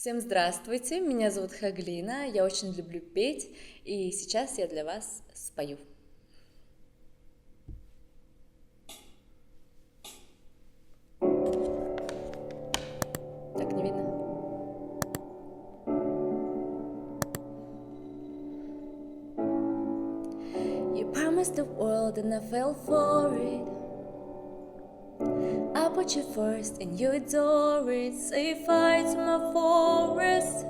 Всем здравствуйте, меня зовут Хаглина, я очень люблю петь, и сейчас я для вас спою. Так, не видно? You promised the world and I fell for it. I put you first and you adore it. Say fire to my forest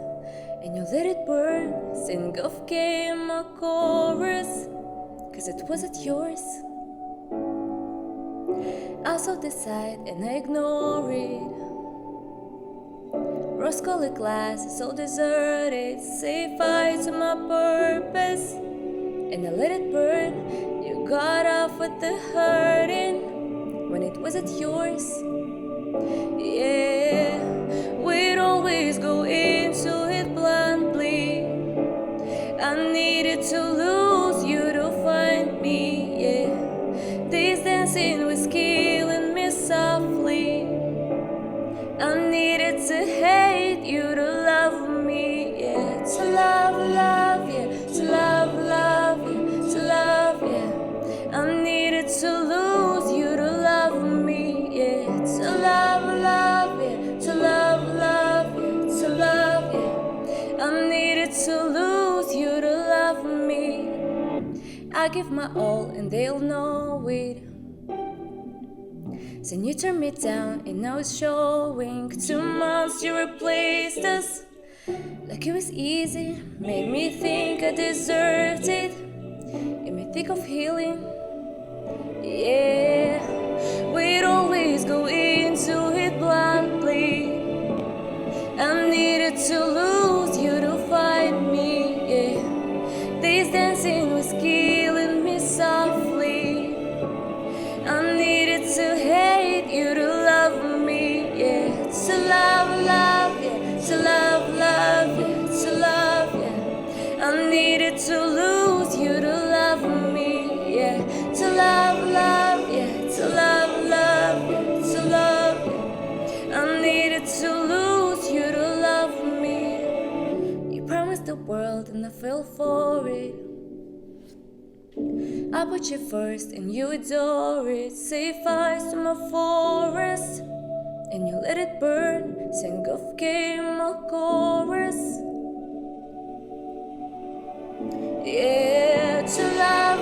and you let it burn. Sing of game my chorus, cause it wasn't yours. I saw the side and I ignore it. Rose-colored glass, so deserted. Say fire to my purpose and I let it burn. You got off with the hurting when it wasn't yours. Yeah, we'd always go into it blindly. I needed to lose you to find me. Yeah, this dancing was killing me softly. I needed to hate you to love me. Yeah, to love, yeah, to love, yeah, to love, yeah. I needed to lose you to love me. Yeah, to love, yeah, to love, yeah, to love, yeah. I needed to lose you to love me. I give my all and they'll know it. Then you turned me down and now it's showing. 2 months you replaced us like it was easy. Made me think I deserved it. It made me think of healing. Yeah, we'd always go into it blindly. I needed to lose you to find me. Yeah, this dancing was killing me softly. I needed to hate you to love me, yeah. To love, yeah. To love, yeah. To love, yeah. I needed to lose you to love me, yeah. To love, yeah. To love, yeah. To love, yeah. I needed to lose you to love me. You promised the world and I fell for it. I put you first and you adore it. Say fire to my forest and you let it burn. Sing of game my chorus. Yeah, to love,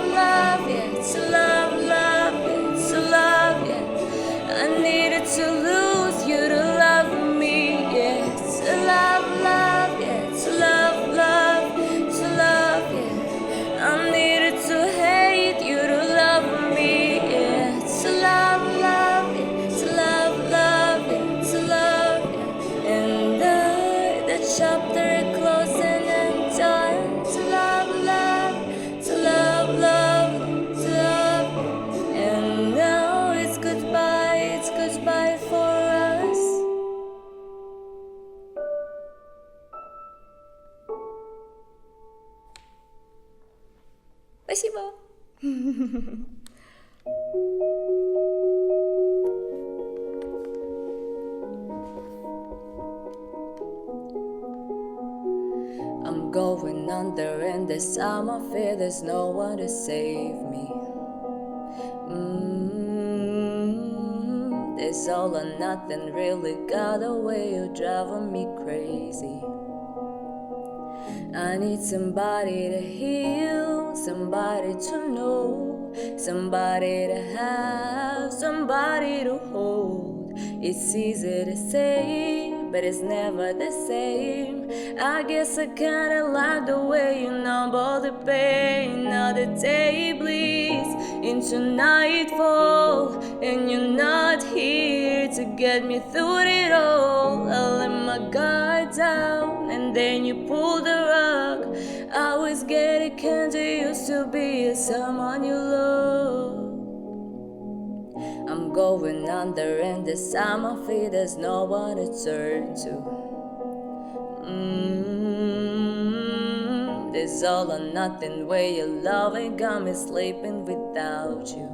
yeah, to love, yeah, to love, yeah. I needed to lose you to love me, yeah. To love, yeah, to love, to love, yeah. I needed to hate you to love me, yeah. To love, yeah, to love, yeah, to love, yeah. And the chapter closing and done. To love, to love, to love. And now it's goodbye for us. Спасибо. I'm going under and this time I fear there's no one to save me. This all or nothing really got a way of driving me crazy. I need somebody to heal, somebody to know, somebody to have, somebody to hold. It's easy to say, but it's never the same. I guess I kinda like the way you numb all the pain. Now the day bleeds into nightfall, and you're not here to get me through it all. I let my guard down, and then you pull the rug. I was getting kinda used to be someone you love. I'm going under and this time I feel there's no one to turn to. This all or nothing way of loving got me sleeping without you.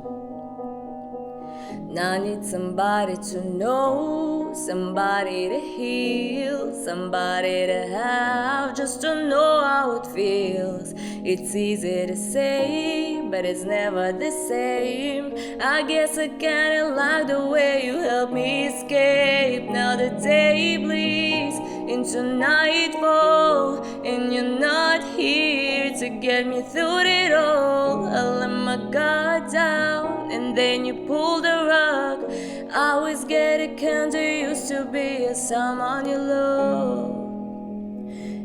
And I need somebody to know, somebody to heal, somebody to have, just to know how it feels. It's easy to say, but it's never the same. I guess I kinda like the way you help me escape. Now the day bleeds into nightfall, and you're not here to get me through it all. I let my guard down, and then you pull the rug. I always get it kinda used to be someone you love.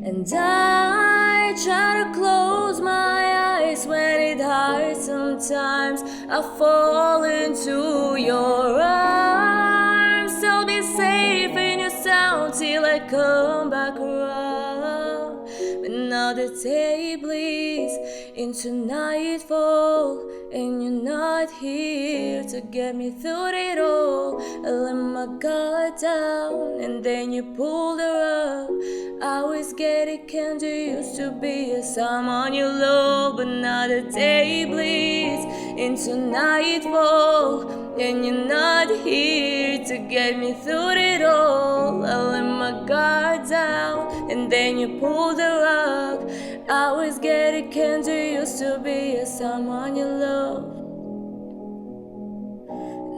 And I try to close my eyes when it hurts. Sometimes I fall into your arms. I'll be safe in your sound till I come back around. But now the day bleeds into nightfall, and you're not here to get me through it all. I let my guard down, and then you pull the rug. I always get it kinda used to be someone you love. But now the day bleeds into nightfall, and you're not here to get me through it all. I let my guard down, and then you pull the rug. I always get it kinda used to be someone you love.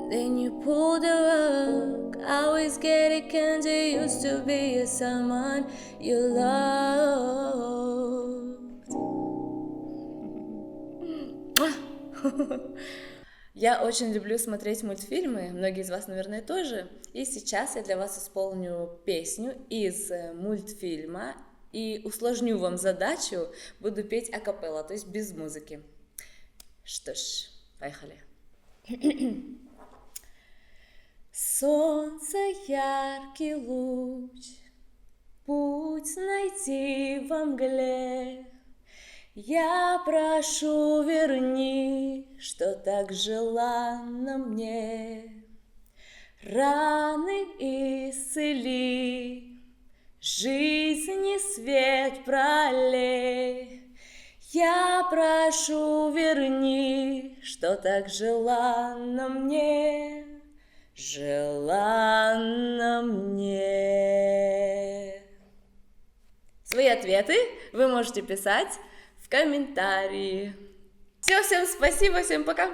Then you pull the rug. I always get it kinda used to be someone you loved. Я очень люблю смотреть мультфильмы, многие из вас, наверное, тоже. И сейчас я для вас исполню песню из мультфильма и усложню вам задачу, буду петь акапелла, то есть без музыки. Что ж, поехали. Солнце, яркий луч, путь найти во мгле. Я прошу, верни, что так желанно мне. Раны исцели, жизни свет пролей. Я прошу, верни, что так желанно мне. Желанно мне. Свои ответы вы можете писать в комментарии. Все, всем спасибо, всем пока.